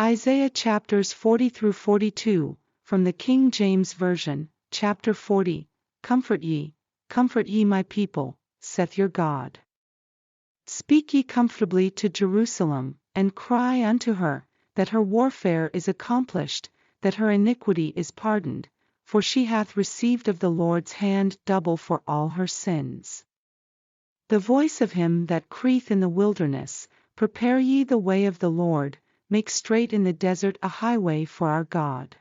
Isaiah chapters 40 through 42, from the King James Version, chapter 40, comfort ye my people, saith your God. Speak ye comfortably to Jerusalem, and cry unto her, that her warfare is accomplished, that her iniquity is pardoned, for she hath received of the Lord's hand double for all her sins. The voice of him that crieth in the wilderness, prepare ye the way of the Lord, make straight in the desert a highway for our God.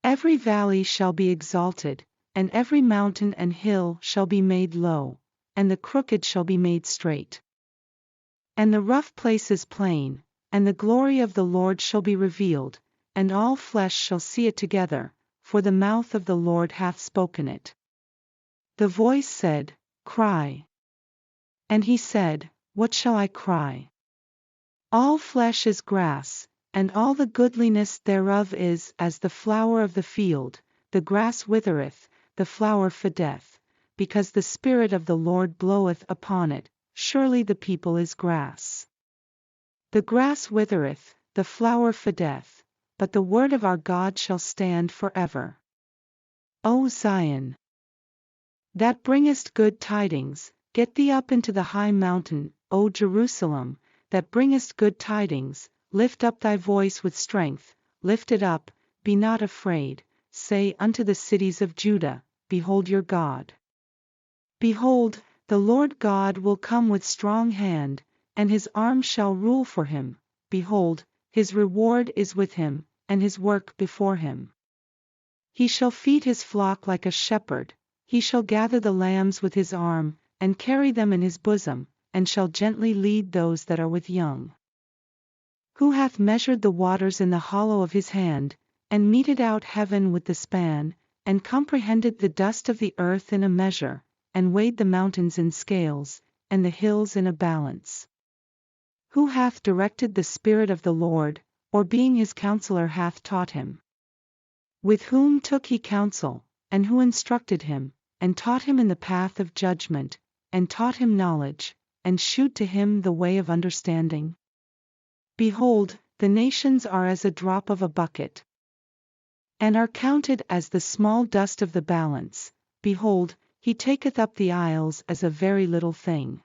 Every valley shall be exalted, and every mountain and hill shall be made low, and the crooked shall be made straight. And the rough places plain, and the glory of the Lord shall be revealed, and all flesh shall see it together, for the mouth of the Lord hath spoken it. The voice said, Cry. And he said, What shall I cry? All flesh is grass, and all the goodliness thereof is as the flower of the field, the grass withereth, the flower fadeth, because the Spirit of the Lord bloweth upon it. Surely the people is grass. The grass withereth, the flower fadeth, but the word of our God shall stand forever. O Zion, that bringest good tidings, get thee up into the high mountain, O Jerusalem, that bringest good tidings, lift up thy voice with strength, lift it up, be not afraid, say unto the cities of Judah, Behold your God. Behold, the Lord God will come with strong hand, and his arm shall rule for him. Behold, his reward is with him, and his work before him. He shall feed his flock like a shepherd, he shall gather the lambs with his arm, and carry them in his bosom, and shall gently lead those that are with young. Who hath measured the waters in the hollow of his hand, and meted out heaven with the span, and comprehended the dust of the earth in a measure, and weighed the mountains in scales, and the hills in a balance? Who hath directed the Spirit of the Lord, or being his counselor hath taught him? With whom took he counsel, and who instructed him, and taught him in the path of judgment, and taught him knowledge, and shewed to him the way of understanding? Behold, the nations are as a drop of a bucket, and are counted as the small dust of the balance. Behold, he taketh up the isles as a very little thing.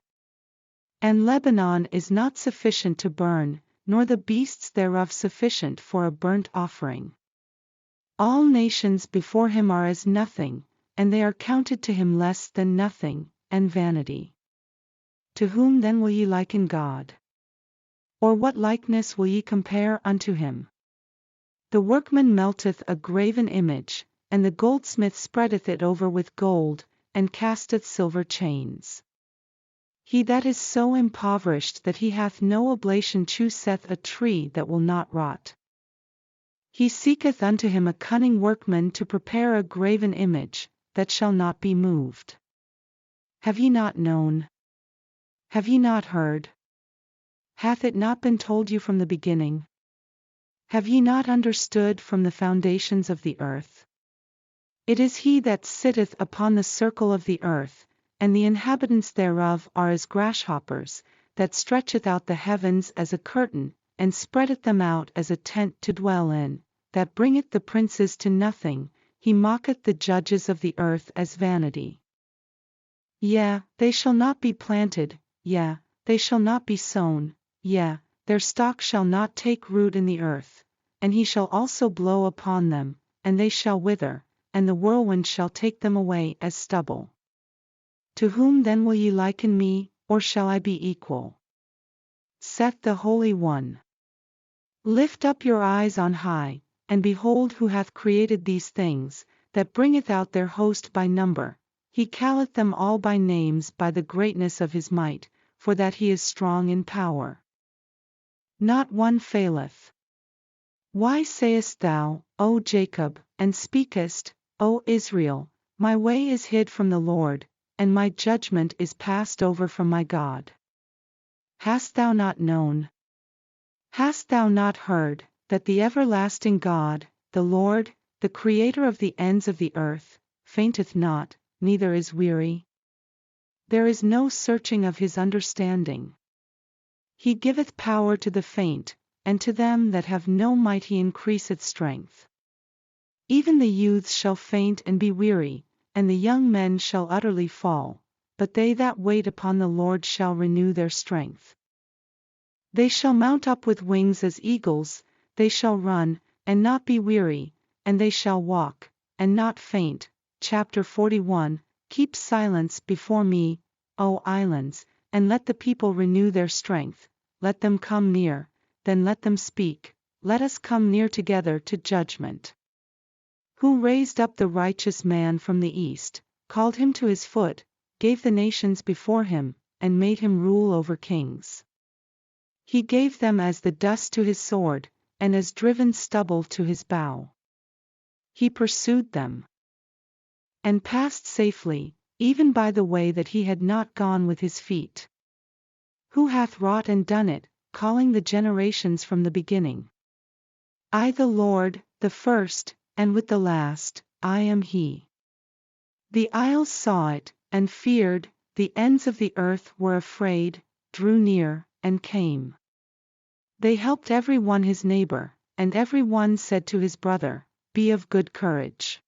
And Lebanon is not sufficient to burn, nor the beasts thereof sufficient for a burnt offering. All nations before him are as nothing, and they are counted to him less than nothing, and vanity. To whom then will ye liken God? Or what likeness will ye compare unto him? The workman melteth a graven image, and the goldsmith spreadeth it over with gold, and casteth silver chains. He that is so impoverished that he hath no oblation chooseth a tree that will not rot. He seeketh unto him a cunning workman to prepare a graven image, that shall not be moved. Have ye not known? Have ye not heard? Hath it not been told you from the beginning? Have ye not understood from the foundations of the earth? It is he that sitteth upon the circle of the earth, and the inhabitants thereof are as grasshoppers, that stretcheth out the heavens as a curtain, and spreadeth them out as a tent to dwell in, that bringeth the princes to nothing, he mocketh the judges of the earth as vanity. Yea, they shall not be planted, yea, they shall not be sown, yea, their stock shall not take root in the earth, and he shall also blow upon them, and they shall wither, and the whirlwind shall take them away as stubble. To whom then will ye liken me, or shall I be equal? Saith the Holy One. Lift up your eyes on high, and behold who hath created these things, that bringeth out their host by number. He calleth them all by names by the greatness of his might, for that he is strong in power. Not one faileth. Why sayest thou, O Jacob, and speakest, O Israel, my way is hid from the Lord, and my judgment is passed over from my God? Hast thou not known? Hast thou not heard, that the everlasting God, the Lord, the Creator of the ends of the earth, fainteth not, neither is weary? There is no searching of his understanding. He giveth power to the faint, and to them that have no might he increaseth strength. Even the youths shall faint and be weary, and the young men shall utterly fall, but they that wait upon the Lord shall renew their strength. They shall mount up with wings as eagles, they shall run, and not be weary, and they shall walk, and not faint. Chapter 41. Keep silence before me, O islands, and let the people renew their strength. Let them come near, then let them speak, let us come near together to judgment. Who raised up the righteous man from the east, called him to his foot, gave the nations before him, and made him rule over kings. He gave them as the dust to his sword, and as driven stubble to his bow. He pursued them, and passed safely, even by the way that he had not gone with his feet. Who hath wrought and done it, calling the generations from the beginning? I the Lord, the first, and with the last, I am he. The isles saw it, and feared, the ends of the earth were afraid, drew near, and came. They helped every one his neighbor, and every one said to his brother, Be of good courage.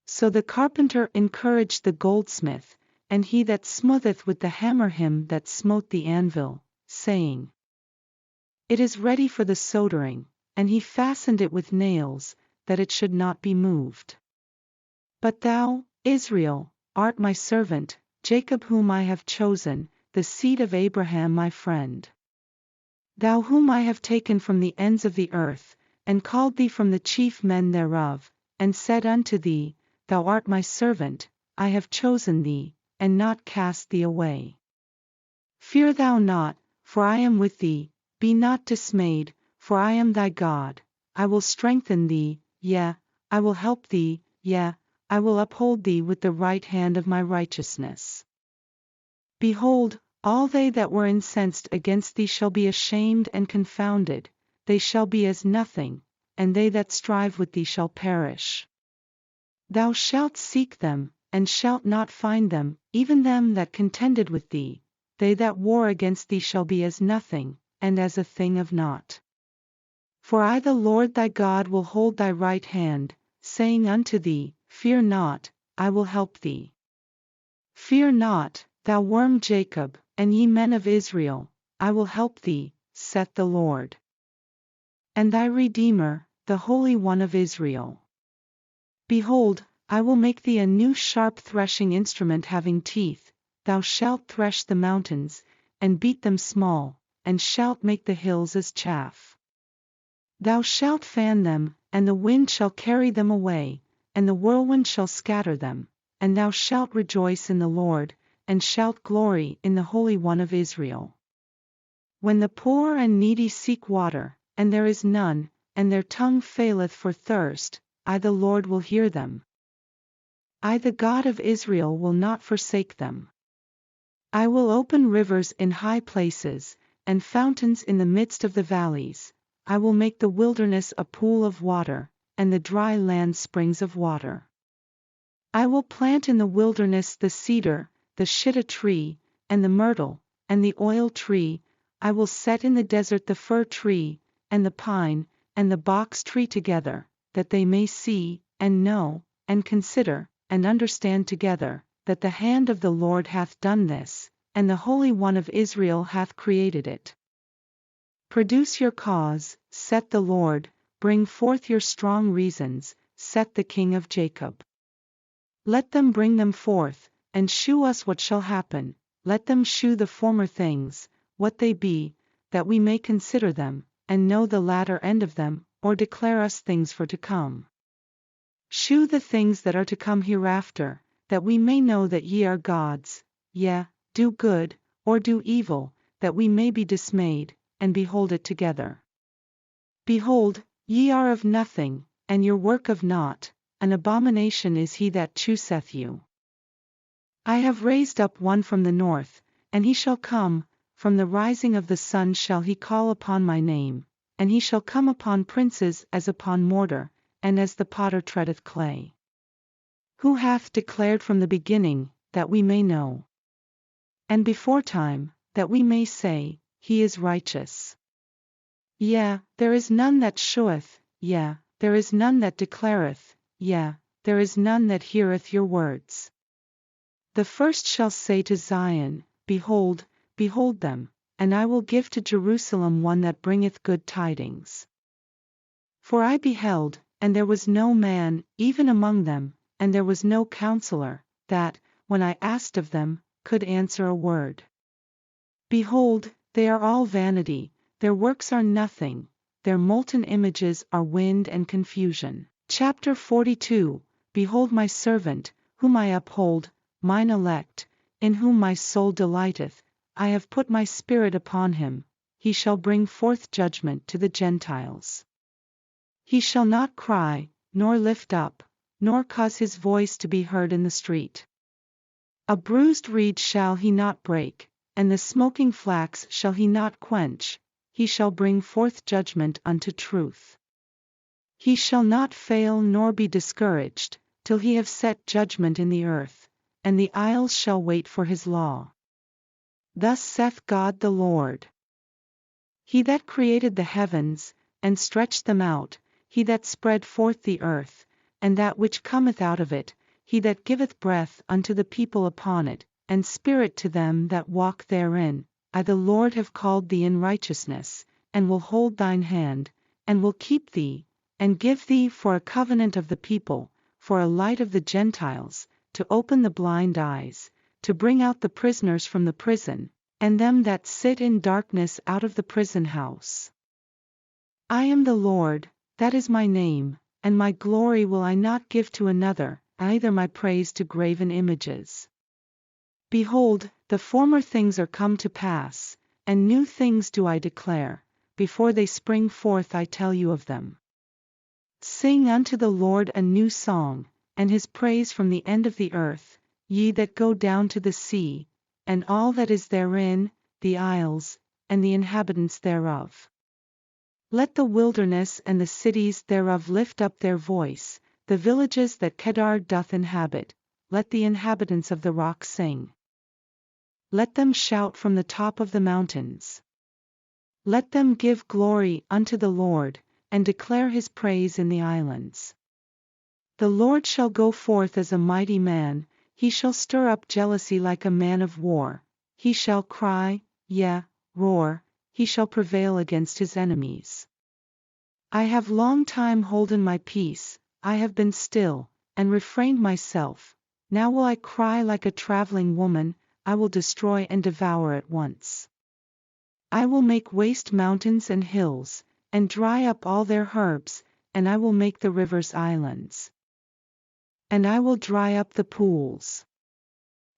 So the carpenter encouraged the goldsmith, and he that smootheth with the hammer him that smote the anvil, saying, It is ready for the soldering, and he fastened it with nails, that it should not be moved. But thou, Israel, art my servant, Jacob whom I have chosen, the seed of Abraham my friend. Thou whom I have taken from the ends of the earth, and called thee from the chief men thereof, and said unto thee, Thou art my servant, I have chosen thee, and not cast thee away. Fear thou not, for I am with thee, be not dismayed, for I am thy God, I will strengthen thee, yea, I will help thee, yea, I will uphold thee with the right hand of my righteousness. Behold, all they that were incensed against thee shall be ashamed and confounded, they shall be as nothing, and they that strive with thee shall perish. Thou shalt seek them, and shalt not find them, even them that contended with thee, they that war against thee shall be as nothing, and as a thing of naught. For I the Lord thy God will hold thy right hand, saying unto thee, Fear not, I will help thee. Fear not, thou worm Jacob, and ye men of Israel, I will help thee, saith the Lord. And thy Redeemer, the Holy One of Israel. Behold, I will make thee a new sharp threshing instrument having teeth, thou shalt thresh the mountains, and beat them small, and shalt make the hills as chaff. Thou shalt fan them, and the wind shall carry them away, and the whirlwind shall scatter them, and thou shalt rejoice in the Lord, and shalt glory in the Holy One of Israel. When the poor and needy seek water, and there is none, and their tongue faileth for thirst, I the Lord will hear them. I the God of Israel will not forsake them. I will open rivers in high places, and fountains in the midst of the valleys. I will make the wilderness a pool of water, and the dry land springs of water. I will plant in the wilderness the cedar, the shittim tree, and the myrtle, and the oil tree. I will set in the desert the fir tree, and the pine, and the box tree together, that they may see, and know, and consider, and understand together, that the hand of the Lord hath done this, and the Holy One of Israel hath created it. Produce your cause, saith the Lord, bring forth your strong reasons, saith the King of Jacob. Let them bring them forth, and shew us what shall happen, let them shew the former things, what they be, that we may consider them, and know the latter end of them, or declare us things for to come. Shew the things that are to come hereafter, that we may know that ye are gods, yea, do good, or do evil, that we may be dismayed, and behold it together. Behold, ye are of nothing, and your work of naught, an abomination is he that chooseth you. I have raised up one from the north, and he shall come, from the rising of the sun shall he call upon my name, and he shall come upon princes as upon mortar, and as the potter treadeth clay. Who hath declared from the beginning, that we may know? And before time, that we may say, He is righteous. Yea, there is none that sheweth, yea, there is none that declareth, yea, there is none that heareth your words. The first shall say to Zion, Behold, behold them, and I will give to Jerusalem one that bringeth good tidings. For I beheld, and there was no man, even among them, and there was no counselor, that, when I asked of them, could answer a word. Behold, they are all vanity, their works are nothing, their molten images are wind and confusion. Chapter 42. Behold my servant, whom I uphold, mine elect, in whom my soul delighteth, I have put my spirit upon him, he shall bring forth judgment to the Gentiles. He shall not cry, nor lift up, nor cause his voice to be heard in the street. A bruised reed shall he not break, and the smoking flax shall he not quench, he shall bring forth judgment unto truth. He shall not fail nor be discouraged, till he have set judgment in the earth, and the isles shall wait for his law. Thus saith God the Lord. He that created the heavens, and stretched them out, he that spread forth the earth, and that which cometh out of it, he that giveth breath unto the people upon it, and spirit to them that walk therein, I the Lord have called thee in righteousness, and will hold thine hand, and will keep thee, and give thee for a covenant of the people, for a light of the Gentiles, to open the blind eyes, to bring out the prisoners from the prison, and them that sit in darkness out of the prison house. I am the Lord, that is my name, and my glory will I not give to another, neither my praise to graven images. Behold, the former things are come to pass, and new things do I declare, before they spring forth I tell you of them. Sing unto the Lord a new song, and his praise from the end of the earth, ye that go down to the sea, and all that is therein, the isles, and the inhabitants thereof. Let the wilderness and the cities thereof lift up their voice, the villages that Kedar doth inhabit, let the inhabitants of the rock sing. Let them shout from the top of the mountains. Let them give glory unto the Lord, and declare his praise in the islands. The Lord shall go forth as a mighty man, he shall stir up jealousy like a man of war, he shall cry, yea, roar, he shall prevail against his enemies. I have long time holden my peace, I have been still, and refrained myself, now will I cry like a traveling woman, I will destroy and devour at once. I will make waste mountains and hills, and dry up all their herbs, and I will make the rivers islands. And I will dry up the pools.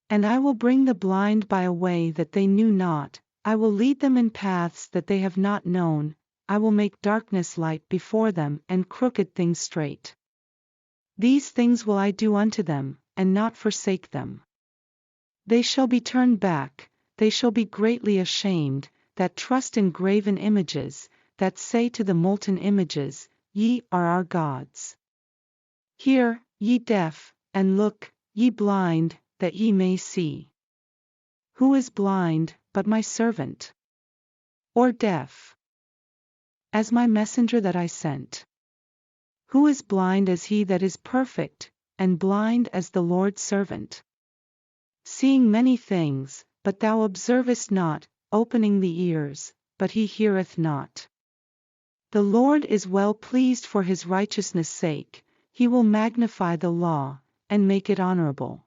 And I will bring the blind by a way that they knew not, I will lead them in paths that they have not known, I will make darkness light before them and crooked things straight. These things will I do unto them, and not forsake them. They shall be turned back, they shall be greatly ashamed, that trust in graven images, that say to the molten images, Ye are our gods. Hear, ye deaf, and look, ye blind, that ye may see. Who is blind, but my servant? Or deaf? As my messenger that I sent. Who is blind as he that is perfect, and blind as the Lord's servant? Seeing many things, but thou observest not, opening the ears, but he heareth not. The Lord is well pleased for his righteousness' sake, he will magnify the law, and make it honorable.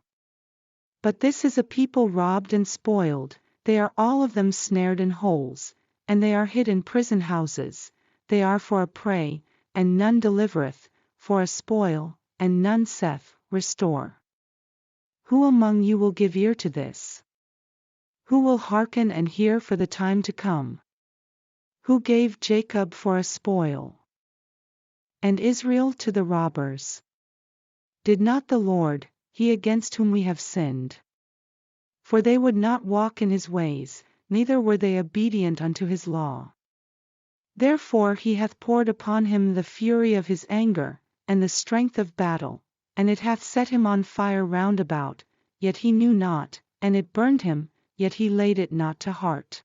But this is a people robbed and spoiled, they are all of them snared in holes, and they are hid in prison houses, they are for a prey, and none delivereth, for a spoil, and none saith, Restore. Who among you will give ear to this? Who will hearken and hear for the time to come? Who gave Jacob for a spoil, and Israel to the robbers? Did not the Lord, he against whom we have sinned? For they would not walk in his ways, neither were they obedient unto his law. Therefore he hath poured upon him the fury of his anger, and the strength of battle, and it hath set him on fire round about, yet he knew not, and it burned him, yet he laid it not to heart.